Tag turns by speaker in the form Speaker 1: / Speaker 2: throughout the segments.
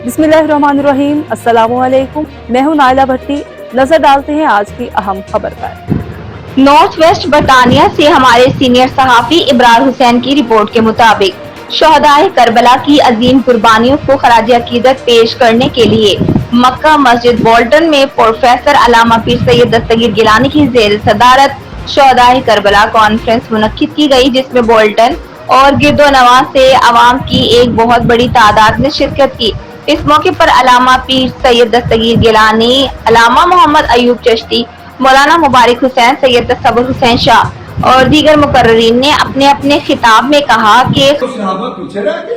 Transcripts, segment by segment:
Speaker 1: बिस्मिल्लाहिर्रहमानिर्रहीम, अस्सलाम वालेकुम। मैं हूं नाइला भट्टी। नजर डालते हैं आज की अहम खबर पर।
Speaker 2: नॉर्थ वेस्ट बर्तानिया से हमारे सीनियर सहाफी इब्रार हुसैन की रिपोर्ट के मुताबिक शहदाए करबला की अजीम कुर्बानियों को खराज अकीदत पेश करने के लिए मक्का मस्जिद बोल्टन में प्रोफेसर अल्लामा पीर सैयद दस्तगीर गिलानी की ज़ेर सदारत शहदाए करबला कॉन्फ्रेंस मुनक्किद की गई, जिसमें बोल्टन और गिरदोनवा से अवाम की एक बहुत बड़ी तादाद ने शिरकत की। इस मौके पर अल्लामा पीर सैयद दस्तगीर गिलानी, अल्लामा मोहम्मद अयूब चिश्ती, मौलाना मुबारक हुसैन, सैयद तसव्वुर हुसैन शाह और दीगर मुकर्ररीन ने अपने अपने खिताब में कहा कि
Speaker 3: पीछे रह गए।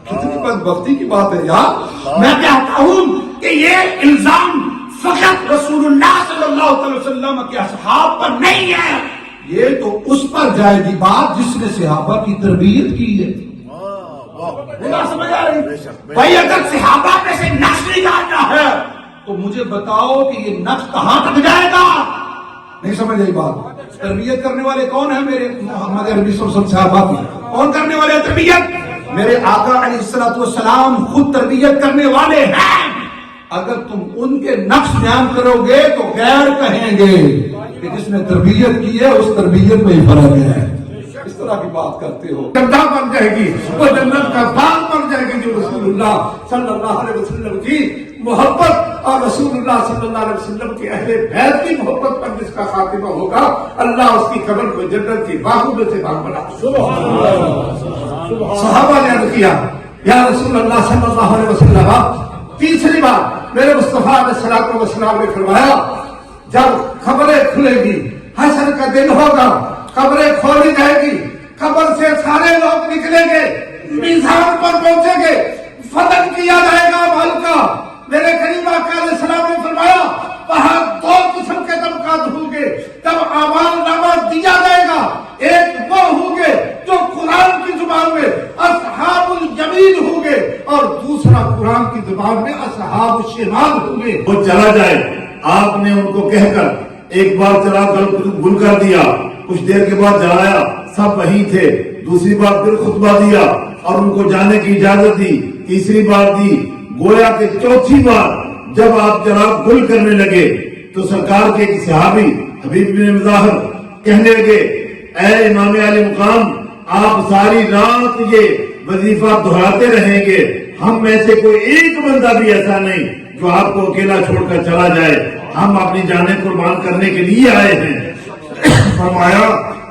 Speaker 3: कितनी बदबख्ती की बात है यार। मैं कहता हूँ कि ये इल्जाम फकत रसूलुल्लाह सल्लल्लाहु अलैहि वसल्लम के असहाब पर नहीं है, ये तो उस पर जाएगी बात जिसने सहाबा की तरबियत की है। समझ आ रही भाई, अगर सहाबा में से नक्श निकालना है तो मुझे बताओ कि ये नक्श कहां तक जाएगा। नहीं समझ आई बात। तरबियत करने वाले कौन है? मेरे मोहम्मद अरबी सहाबा की कौन करने वाले हैं तरबियत? मेरे आका अलैहिस्सलातु वस्सलाम खुद तरबियत करने वाले हैं। अगर तुम उनके नक्श बयान करोगे तो गैर कहेंगे कि जिसने तरबियत की है उस तरबियत में ही फर्क है। इस तरह की बात करते हो, गद्दा बन जाएगी, वो जन्नत का बाग बन जाएगी जो रसूलुल्लाह सल्लल्लाहु अलैहि वसल्लम की मोहब्बत और रसूलुल्लाह सल्लल्लाहु अलैहि वसल्लम के अहले बैत की मोहब्बत पर जिसका खातिमा होगा, अल्लाह उसकी कब्र को जन्नत की बागों में से बाग बना। सहाबा ने अर्ज़ किया, या रसूलुल्लाह सल्लल्लाहु अलैहि वसल्लम, तीसरी बार मेरे मुस्तफा अलैहिस्सलातु वस्सलाम ने फरमाया, जब खबरें खुलेगी, हश्र का दिन होगा, कब्रें खोली जाएगी, कब्र से सारे लोग निकलेंगे, मीज़ान पर पहुंचेंगे, फतन किया जाएगा अमल का। मेरे करीम आका अलैहिस्सलाम ने फरमाया, वहां दो किस्म के तबकात होंगे, तब अमाल नामा दिया जाएगा। एक वो होंगे जो कुरान की जुबान में असहाबुल यमीन होंगे और दूसरा कुरान की जुबान में असहाबुल शिमाल होंगे।
Speaker 4: वो चला जाए, आपने उनको कहकर एक बार चला गुल कर दिया, कुछ देर के बाद जलाया, सब वहीं थे। दूसरी बार फिर खुतबा दिया और उनको जाने की इजाजत दी, तीसरी बार दी। गोया के चौथी बार जब आप जनाब गुल करने लगे तो सरकार के एक सहाबी हबीब बिन मुज़ाहिर कहने लगे, ऐ इमाम आले मुकाम, आप सारी रात ये वजीफा दोहराते रहेंगे, हम में से कोई एक बंदा भी ऐसा नहीं जो आपको अकेला छोड़कर चला जाए, हम अपनी जानें कुर्बान करने के लिए आए हैं। फरमाया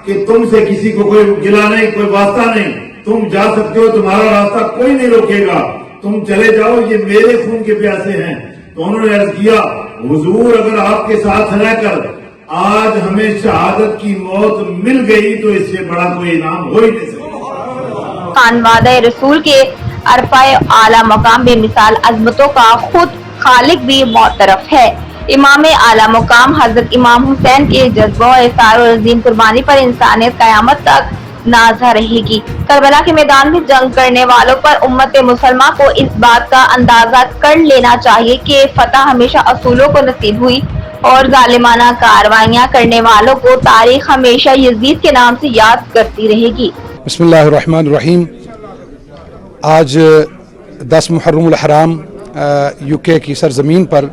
Speaker 4: कि तुमसे किसी को कोई गिला नहीं, कोई वास्ता नहीं, तुम जा सकते हो, तुम्हारा रास्ता कोई नहीं रोकेगा, तुम चले जाओ, ये मेरे खून के प्यासे हैं। तो उन्होंने अर्ज किया, हुजूर अगर आपके साथ रहकर आज हमें शहादत की मौत मिल गई तो इससे बड़ा कोई इनाम हो ही नहीं सकता।
Speaker 2: खानवादा रसूल के अरफाए आला मकाम बेमिसाल अजमतों का खुद खालिक भी मोतरफ है। इमाम आला मुकाम हजरत इमाम हुसैन के जज्बा और इसार और अजीम कुर्बानी पर इंसानियत कयामत तक नाज़ा रहेगी। करबला के मैदान में जंग करने वालों पर उम्मत मुसलमान को इस बात का अंदाजा कर लेना चाहिए कि फतह हमेशा असूलों को नसीब हुई और जालिमाना कार्रवाइयाँ करने वालों को तारीख हमेशा यजीद के नाम से याद करती रहेगी।
Speaker 5: बिस्मिल्लाहिर्रहमानिर्रहीम। आज 10 मुहर्रम अल हराम यूके की सरजमीन पर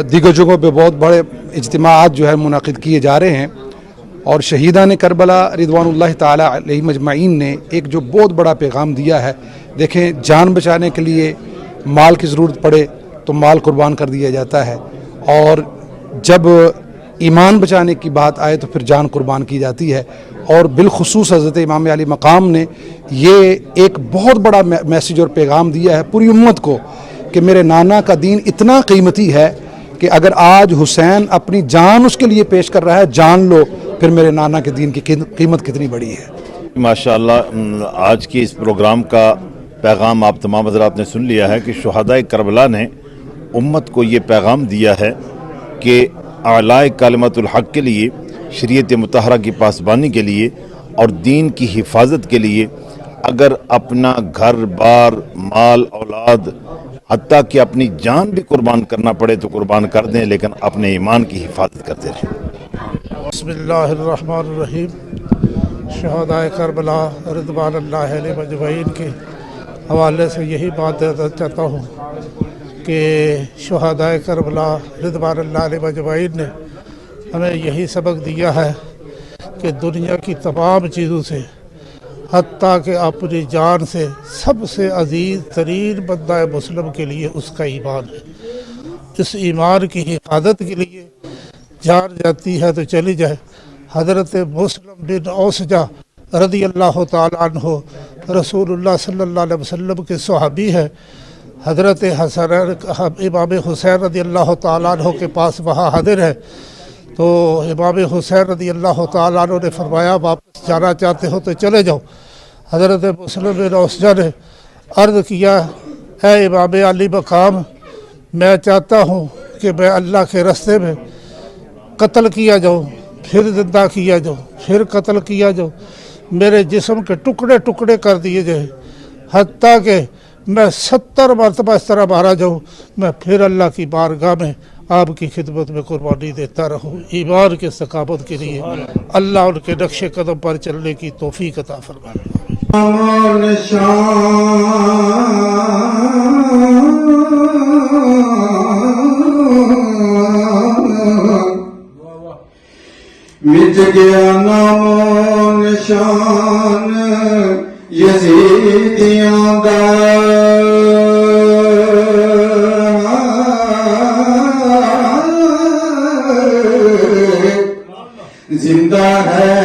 Speaker 5: दीगर जगहों पे बहुत बड़े इज्तिमाआत जो है मुनाकिद किए जा रहे हैं और शहीदान करबला रिदवानुल्लाह ताला अलैहिम अजमाइन ने एक जो बहुत बड़ा पैगाम दिया है। देखें, जान बचाने के लिए माल की ज़रूरत पड़े तो माल कुर्बान कर दिया जाता है और जब ईमान बचाने की बात आए तो फिर जान कुर्बान की जाती है। और बिलखुसूस हज़रत इमाम अली मकाम ने ये एक बहुत बड़ा मैसेज और पैगाम दिया है पूरी उम्मत को कि मेरे नाना का दीन इतना कीमती है कि अगर आज हुसैन अपनी जान उसके लिए पेश कर रहा है, जान लो फिर मेरे नाना के दीन की कीमत कितनी बड़ी है।
Speaker 4: माशाअल्लाह, आज की इस प्रोग्राम का पैगाम आप तमाम हज़रात ने सुन लिया है कि शुहदाए करबला ने उम्मत को ये पैगाम दिया है कि आलाए कलिमतुल हक़ के लिए, शरीयत मुतहरा की पासबानी के लिए और दीन की हिफाजत के लिए अगर अपना घर बार माल औलाद हत्ता कि अपनी जान भी कुर्बान करना पड़े तो कुर्बान कर दें, लेकिन अपने ईमान की हिफाजत करते रहें।
Speaker 6: बिस्मिल्लाहिर्रहमानिर्रहीम। शहदाए करबला रिदवानुल्लाह अलैहिम अजमईन के حوالے سے یہی بات بتانا چاہتا ہوں کہ شہدائے کربلا رضوان اللہ علیہ اجمعین نے ہمیں یہی سبق دیا ہے کہ دنیا کی تمام چیزوں سے حتیٰ کہ اپنی جان سے سب سے عزیز ترین بندہ مسلم کے لیے اس کا ایمان ہے. اس ایمان کی حفاظت کے لیے جان جاتی ہے تو چلی جائے. حضرت مسلم بن اوسجہ رضی اللہ تعالیٰ عنہ رسول اللہ صلی اللہ علیہ وسلم کے صحابی ہے. حضرت حسن امام حسین رضی اللہ تعالیٰ عنہ کے پاس وہاں حاضر ہے تو امام حسین رضی اللہ تعالیٰ عنہ نے فرمایا واپس جانا چاہتے ہو تو چلے جاؤ. حضرت مسلم بن اوسجہ نے عرض کیا اے امام علی مقام میں چاہتا ہوں کہ میں اللہ کے راستے میں قتل کیا جاؤں پھر زندہ کیا جاؤں پھر قتل کیا جاؤں میرے جسم کے ٹکڑے ٹکڑے کر دیے جائیں حتیٰ کہ میں 70 مرتبہ اس طرح مارا جاؤں میں پھر اللہ کی بارگاہ میں آپ کی خدمت میں قربانی دیتا رہوں. ایمان کے ثقافت کے لیے اللہ ان کے نقش قدم پر چلنے کی توفیق عطا فرمائے.
Speaker 7: مٹ گیا نام و نشان یزیدیاں دا زندہ ہے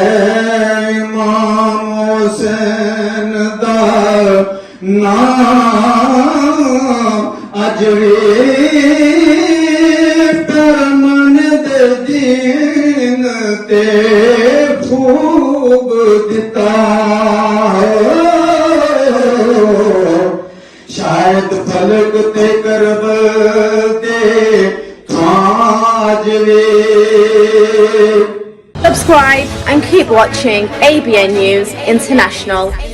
Speaker 7: امام حسین دا نام اجوی پرمن دین تے خوب دتا شاید فلک تے کربل تے کھاج وے.
Speaker 8: Subscribe and keep watching ABN News International.